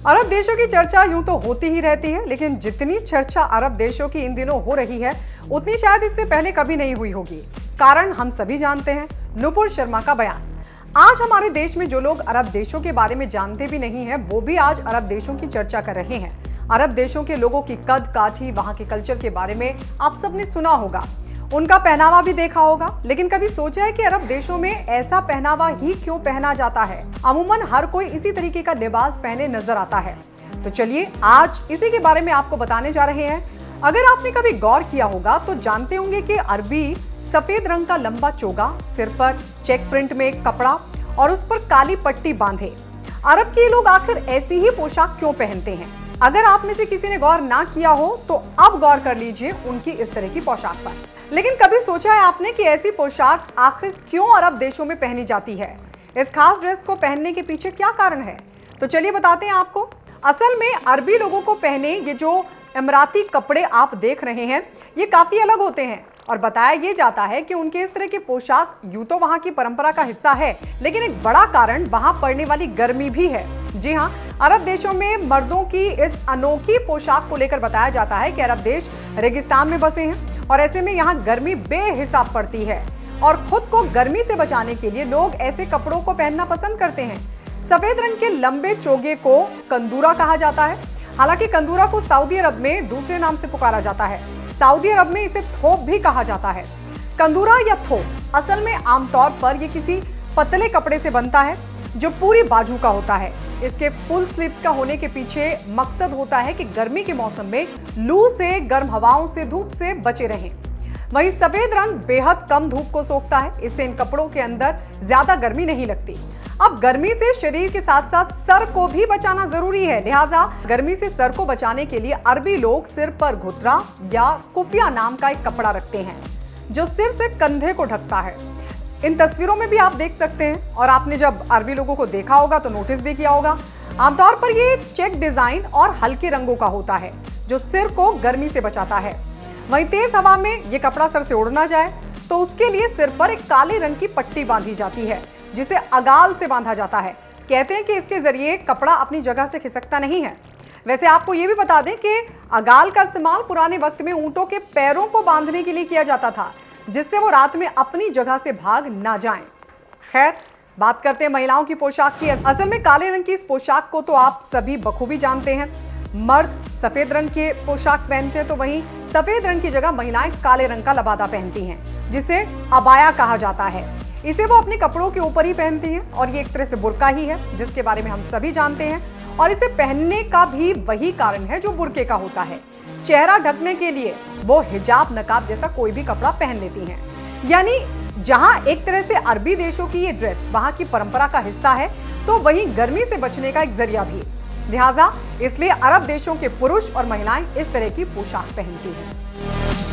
अरब देशों की चर्चा यूं तो होती ही रहती है, लेकिन जितनी चर्चा अरब देशों की इन दिनों हो रही है उतनी शायद इससे पहले कभी नहीं हुई होगी। कारण हम सभी जानते हैं, नुपुर शर्मा का बयान। आज हमारे देश में जो लोग अरब देशों के बारे में जानते भी नहीं है, वो भी आज अरब देशों की चर्चा कर रहे हैं। अरब देशों के लोगों की कद काठी, वहां के कल्चर के बारे में आप सबने सुना होगा, उनका पहनावा भी देखा होगा। लेकिन कभी सोचा है कि अरब देशों में ऐसा पहनावा ही क्यों पहना जाता है? अमूमन हर कोई इसी तरीके का लिबास पहने नजर आता है। तो चलिए आज इसी के बारे में आपको बताने जा रहे हैं। अगर आपने कभी गौर किया होगा तो जानते होंगे कि अरबी सफेद रंग का लंबा चोगा, सिर पर चेक प्रिंट में एक कपड़ा और उस पर काली पट्टी बांधे। अरब के लोग आखिर ऐसी ही पोशाक क्यों पहनते हैं? अगर आप में से किसी ने गौर ना किया हो तो अब गौर कर लीजिए उनकी इस तरह की पोशाक पर। लेकिन कभी सोचा है आपने कि ऐसी पोशाक आखिर क्यों अरब देशों में पहनी जाती है? इस खास ड्रेस को पहनने के पीछे क्या कारण है? तो चलिए बताते हैं आपको। असल में अरबी लोगों को पहने ये जो इमराती कपड़े आप देख रहे हैं, ये काफी अलग होते हैं और बताया ये जाता है कि उनके इस तरह की पोशाक यूं तो वहां की परंपरा का हिस्सा है, लेकिन एक बड़ा कारण वहां पड़ने वाली गर्मी भी है। जी हाँ, अरब देशों में मर्दों की इस अनोखी पोशाक को लेकर बताया जाता है कि अरब देश रेगिस्तान में बसे हैं और ऐसे में यहाँ गर्मी बेहिसाब पड़ती है और खुद को गर्मी से बचाने के लिए लोग ऐसे कपड़ों को पहनना पसंद करते हैं। सफेद रंग के लंबे चोगे को कंदूरा कहा जाता है। हालांकि कंदूरा को सऊदी अरब में दूसरे नाम से पुकारा जाता है। सऊदी अरब में इसे थोप भी कहा जाता है। कंदूरा या थोप असल में आमतौर पर ये किसी पतले कपड़े से बनता है जो पूरी बाजू का होता है। इसके फुल स्लीव्स का होने के पीछे मकसद होता है कि गर्मी के मौसम में लू से, गर्म हवाओं से, धूप से बचे रहें। वहीं सफेद रंग बेहद कम धूप को सोखता है, इससे इन कपड़ों के अंदर ज्यादा गर्मी नहीं लगती। अब गर्मी से शरीर के साथ साथ सर को भी बचाना जरूरी है, लिहाजा गर्मी से सर को बचाने के लिए अरबी लोग सिर पर घुतरा या कुफिया नाम का एक कपड़ा रखते हैं जो सिर से कंधे को ढकता है। इन तस्वीरों में भी आप देख सकते हैं और आपने जब अरबी लोगों को देखा होगा तो नोटिस भी किया होगा। आमतौर पर ये चेक डिजाइन और हल्के रंगों का होता है जो सिर को गर्मी से बचाता है। वहीं तेज हवा में ये कपड़ा सर से उड़ ना जाए तो उसके लिए सिर पर एक काले रंग की पट्टी बांधी जाती है जिसे अगाल से बांधा जाता है। कहते हैं कि इसके जरिए कपड़ा अपनी जगह से खिसकता नहीं है। वैसे आपको ये भी बता दें कि अगाल का इस्तेमाल पुराने वक्त में ऊंटों के पैरों को बांधने के लिए किया जाता था, जिससे वो रात में अपनी जगह से भाग ना जाएं। खैर, बात करते हैं महिलाओं की पोशाक की। असल में काले रंग की इस पोशाक को तो आप सभी बखूबी जानते हैं। मर्द सफेद रंग के पोशाक पहनते हैं तो वहीं सफेद रंग की जगह महिलाएं काले रंग का लबादा पहनती हैं, जिसे अबाया कहा जाता है। इसे वो अपने कपड़ों के ऊपर ही पहनती हैं और ये एक तरह से बुर्का ही है, जिसके बारे में हम सभी जानते हैं। और इसे पहनने का भी वही कारण है जो बुर्के का होता है। चेहरा ढकने के लिए वो हिजाब, नकाब जैसा कोई भी कपड़ा पहन लेती हैं। यानी जहां एक तरह से अरबी देशों की ये ड्रेस वहां की परंपरा का हिस्सा है, तो वहीं गर्मी से बचने का एक जरिया भी। लिहाजा इसलिए अरब देशों के पुरुष और महिलाएं इस तरह की पोशाक पहनती हैं।